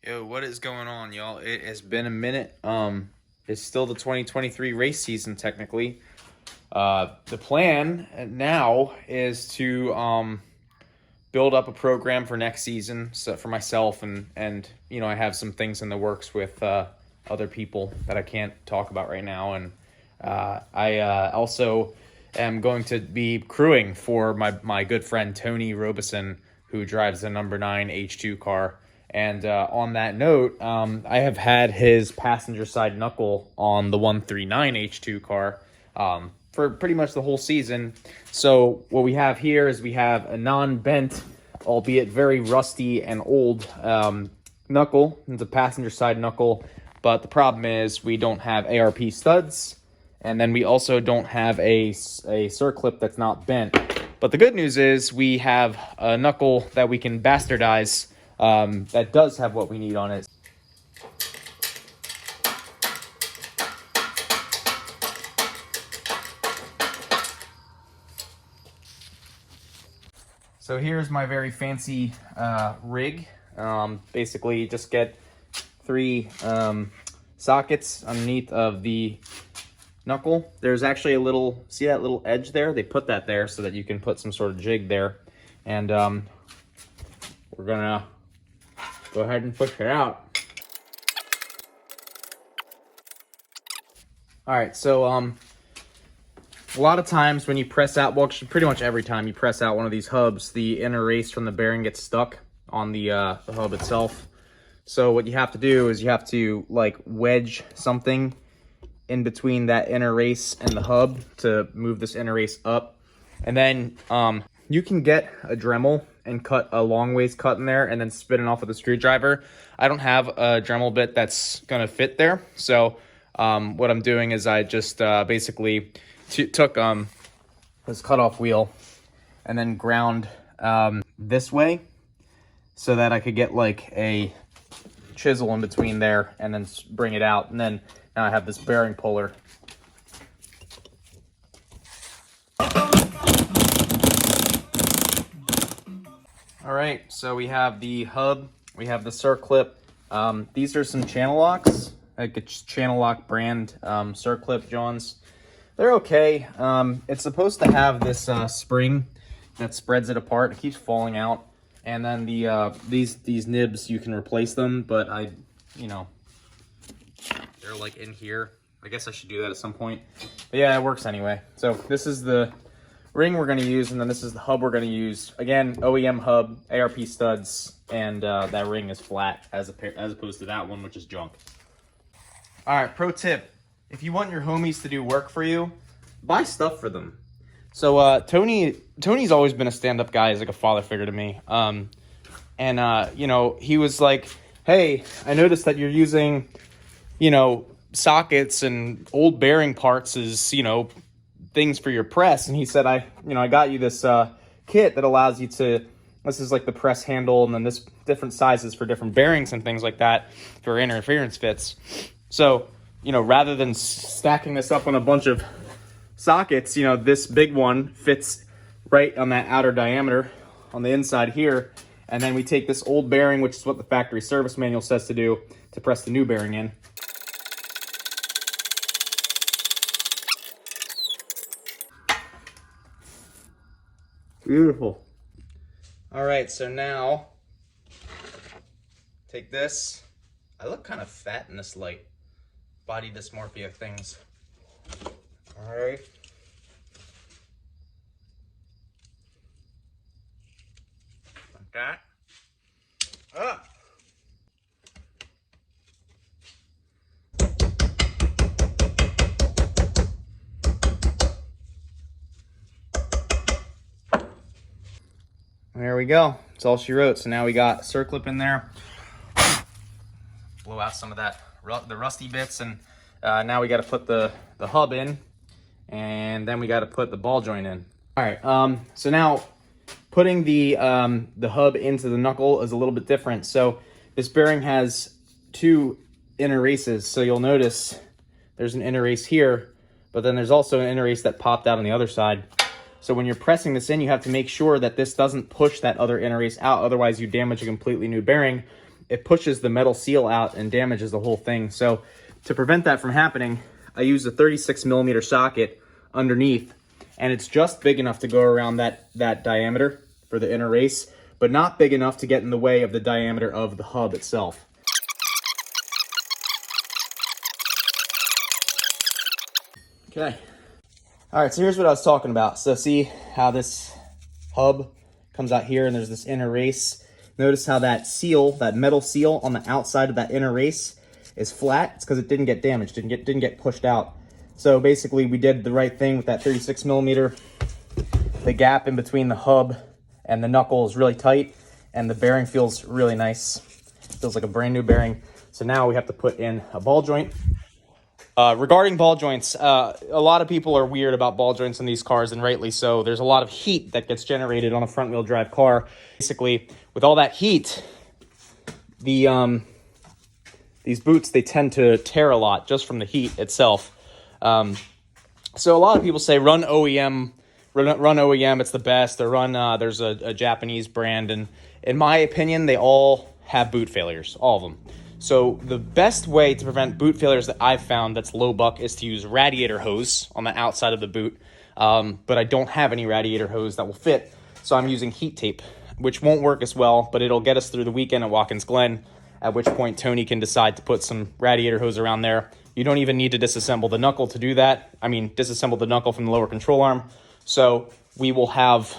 Yo, what is going on, y'all? It has been a minute. It's still the 2023 race season, technically. The plan now is to build up a program for next season, so for myself, and I have some things in the works with other people that I can't talk about right now, and I also am going to be crewing for my good friend Tony Robeson, who drives the number 9 H2 car. And on that note, I have had his passenger side Knuckle on the 139 H2 car for pretty much the whole season. So what we have here is we have a non-bent, albeit very rusty and old Knuckle. It's a passenger side Knuckle, but the problem is we don't have ARP studs, and then we also don't have a circlip that's not bent. But the good news is we have a Knuckle that we can bastardize that does have what we need on it. So here's my very fancy rig. Basically, just get 3 sockets underneath of the Knuckle. There's actually a little, see that little edge there? They put that there so that you can put some sort of jig there. And we're gonna go ahead and push it out. All right, so a lot of times when you press out, well, pretty much every time you press out one of these hubs, the inner race from the bearing gets stuck on the hub itself. So what you have to do is you have to like wedge something in between that inner race and the hub to move this inner race up. And then you can get a Dremel and cut a long ways cut in there and then spin it off with a screwdriver. I don't have a Dremel bit that's gonna fit there. So what I'm doing is I just basically took this cutoff wheel and then ground this way so that I could get like a chisel in between there and then bring it out. And then now I have this bearing puller. All right, so we have the hub, we have the circlip. These are some channel locks, like a channel lock brand circlip Johns. They're okay. It's supposed to have this spring that spreads it apart. It keeps falling out. And then the these nibs, you can replace them, but they're like in here. I guess I should do that at some point. But yeah, it works anyway. So this is the ring we're going to use, and then this is the hub we're going to use. Again, OEM hub, ARP studs, and that ring is flat as opposed to that one, which is junk. All right, pro tip. If you want your homies to do work for you, buy stuff for them. So Tony's always been a stand-up guy. He's like a father figure to me. He was like, hey, I noticed that you're using, sockets and old bearing parts as, things for your press. And he said, I got you this kit that allows you to, this is like the press handle, and then this different sizes for different bearings and things like that for interference fits. So, rather than stacking this up on a bunch of sockets, this big one fits right on that outer diameter on the inside here. And then we take this old bearing, which is what the factory service manual says to do, to press the new bearing in. Beautiful. All right, so now take this. I look kind of fat in this light. Body dysmorphia things. All right. Like that. Up. There we go. That's all she wrote. So now we got a circlip in there. Blow out some of that, the rusty bits, and now we got to put the hub in, and then we got to put the ball joint in. All right. So now putting the hub into the Knuckle is a little bit different. So this bearing has 2 inner races. So you'll notice there's an inner race here, but then there's also an inner race that popped out on the other side. So when you're pressing this in, you have to make sure that this doesn't push that other inner race out. Otherwise, you damage a completely new bearing. it pushes the metal seal out and damages the whole thing. So to prevent that from happening, I use a 36mm socket underneath, and it's just big enough to go around that diameter for the inner race, but not big enough to get in the way of the diameter of the hub itself. Okay. All right, so here's what I was talking about. So see how this hub comes out here and there's this inner race? Notice how that seal, that metal seal on the outside of that inner race is flat. It's because it didn't get damaged, didn't get pushed out. So basically we did the right thing with that 36mm. The gap in between the hub and the knuckle is really tight, and the bearing feels really nice. Feels like a brand new bearing. So now we have to put in a ball joint. Regarding ball joints, a lot of people are weird about ball joints in these cars, and rightly so. There's a lot of heat that gets generated on a front-wheel drive car. Basically, with all that heat, these boots, they tend to tear a lot just from the heat itself. So a lot of people say run OEM, it's the best, or run, there's a Japanese brand, and in my opinion, they all have boot failures, all of them. So the best way to prevent boot failures that I've found that's low buck is to use radiator hose on the outside of the boot. But I don't have any radiator hose that will fit, so I'm using heat tape, which won't work as well, but it'll get us through the weekend at Watkins Glen, at which point Tony can decide to put some radiator hose around there. You don't even need to disassemble the knuckle to do that. I mean, disassemble the knuckle from the lower control arm. So we will have,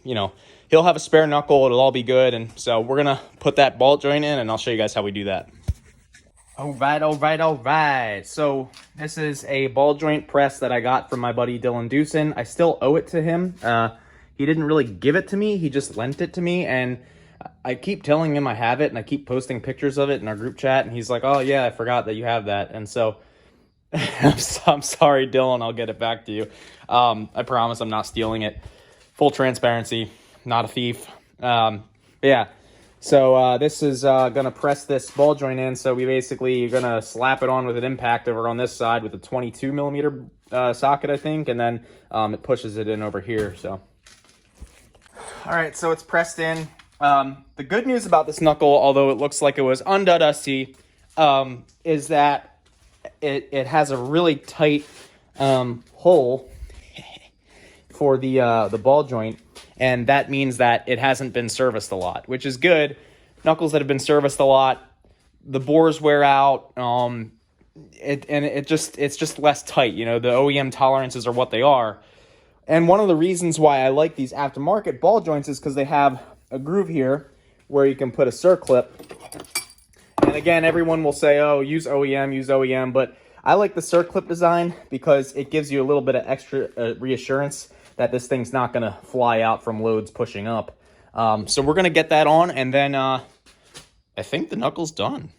he'll have a spare knuckle, it'll all be good. And so we're gonna put that ball joint in, and I'll show you guys how we do that. All right. So this is a ball joint press that I got from my buddy Dylan Dewson. I still owe it to him. He didn't really give it to me. He just lent it to me. And I keep telling him I have it, and I keep posting pictures of it in our group chat. And he's like, oh yeah, I forgot that you have that. And so I'm sorry, Dylan, I'll get it back to you. I promise I'm not stealing it. Full transparency, not a thief. Yeah. So this is going to press this ball joint in. So we basically are going to slap it on with an impact over on this side with a 22mm socket, I think. And then it pushes it in over here. So, all right, so it's pressed in. The good news about this knuckle, although it looks like it was undusty, is that it has a really tight hole for the ball joint. And that means that it hasn't been serviced a lot, which is good. Knuckles that have been serviced a lot, the bores wear out, it's just less tight. The OEM tolerances are what they are. And one of the reasons why I like these aftermarket ball joints is because they have a groove here where you can put a circlip. And again, everyone will say, oh, use OEM, but I like the circlip design because it gives you a little bit of extra reassurance that this thing's not going to fly out from loads pushing up. So we're going to get that on, and then I think the knuckle's done.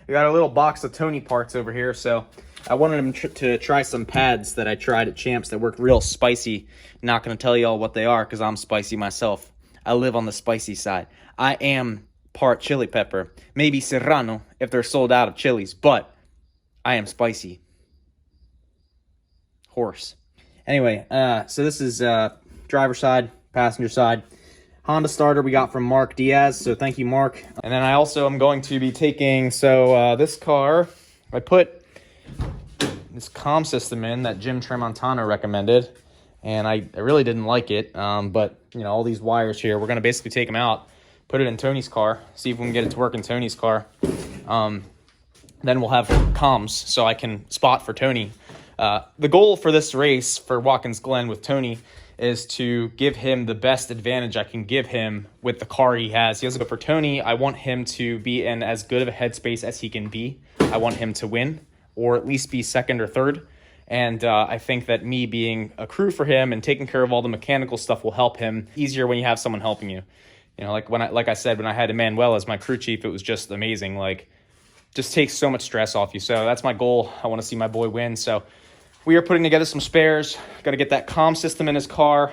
We got a little box of Tony parts over here, so I wanted him to try some pads that I tried at Champs that worked real spicy. Not going to tell you all what they are because I'm spicy myself. I live on the spicy side. I am part chili pepper, maybe serrano if they're sold out of chilies, but I am spicy. Horse. Anyway, so this is driver side, passenger side. Honda starter we got from Mark Diaz, so thank you, Mark. And then I also am going to be taking, this car, I put this comm system in that Jim Tremontano recommended, and I really didn't like it, but, all these wires here, we're going to basically take them out, put it in Tony's car, see if we can get it to work in Tony's car. Then we'll have comms so I can spot for Tony. The goal for this race for Watkins Glen with Tony is to give him the best advantage I can give him with the car he has. But for Tony, I want him to be in as good of a headspace as he can be. I want him to win, or at least be second or third. And I think that me being a crew for him and taking care of all the mechanical stuff will help him easier when you have someone helping you. Like I said, when I had Emmanuel as my crew chief, it was just amazing. Just takes so much stress off you. So that's my goal. I want to see my boy win. So we are putting together some spares. Got to get that comm system in his car.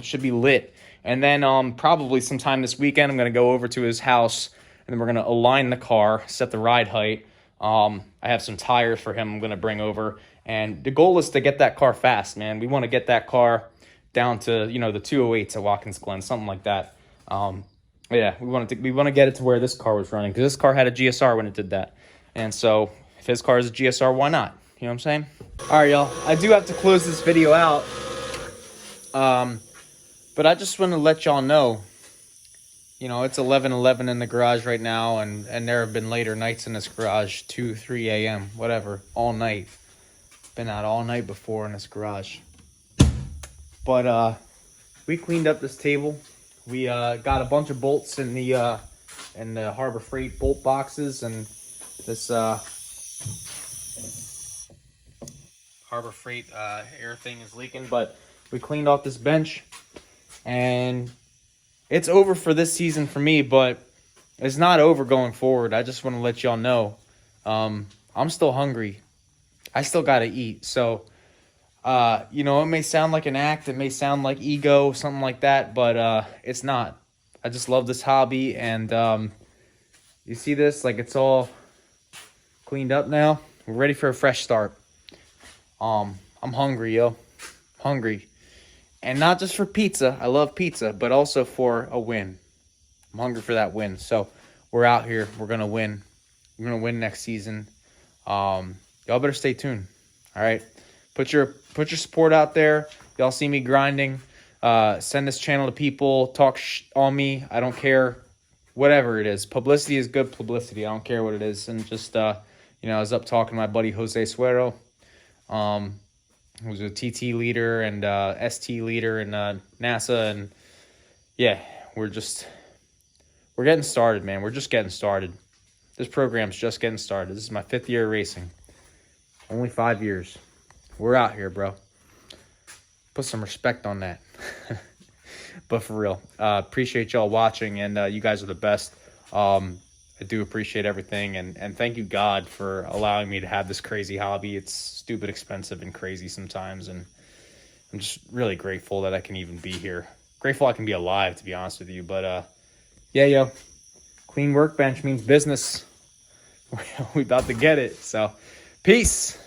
Should be lit. And then probably sometime this weekend, I'm going to go over to his house, and then we're going to align the car, set the ride height. I have some tires for him I'm going to bring over. And the goal is to get that car fast, man. We want to get that car down to, the 208s at Watkins Glen, something like that. Yeah, we want to get it to where this car was running, because this car had a GSR when it did that. And so if his car is a GSR, why not? You know what I'm saying? All right, y'all. I do have to close this video out. But I just want to let y'all know, you know, it's 11:11 in the garage right now, and there have been later nights in this garage, 2, 3 a.m., whatever, all night. Been out all night before in this garage. But we cleaned up this table. We got a bunch of bolts in the Harbor Freight bolt boxes, and this Harbor Freight air thing is leaking. But we cleaned off this bench, and it's over for this season for me, but it's not over going forward. I just want to let y'all know, I'm still hungry. I still got to eat. So, you know, it may sound like an act. It may sound like ego, something like that, but it's not. I just love this hobby, and you see this? Like, it's all cleaned up now. We're ready for a fresh start. I'm hungry, yo. Hungry. And not just for pizza. I love pizza, but also for a win. I'm hungry for that win. So we're out here. We're going to win. We're going to win next season. Y'all better stay tuned. All right. Put your support out there. Y'all see me grinding. Send this channel to people. Talk on me. I don't care. Whatever it is. Publicity is good publicity. I don't care what it is. And just, you know, I was up talking to my buddy Jose Suero. Who's a TT leader and ST leader in NASA, and yeah, we're getting started, man. We're just getting started. This program's just getting started. This is my 5th year of racing. Only 5 years. We're out here, bro. Put some respect on that. But for real, appreciate y'all watching, and you guys are the best. I do appreciate everything, and thank you, God, for allowing me to have this crazy hobby. It's stupid expensive and crazy sometimes, and I'm just really grateful that I can even be here. Grateful I can be alive, to be honest with you. But yeah, yo, clean workbench means business. We about to get it. So, peace.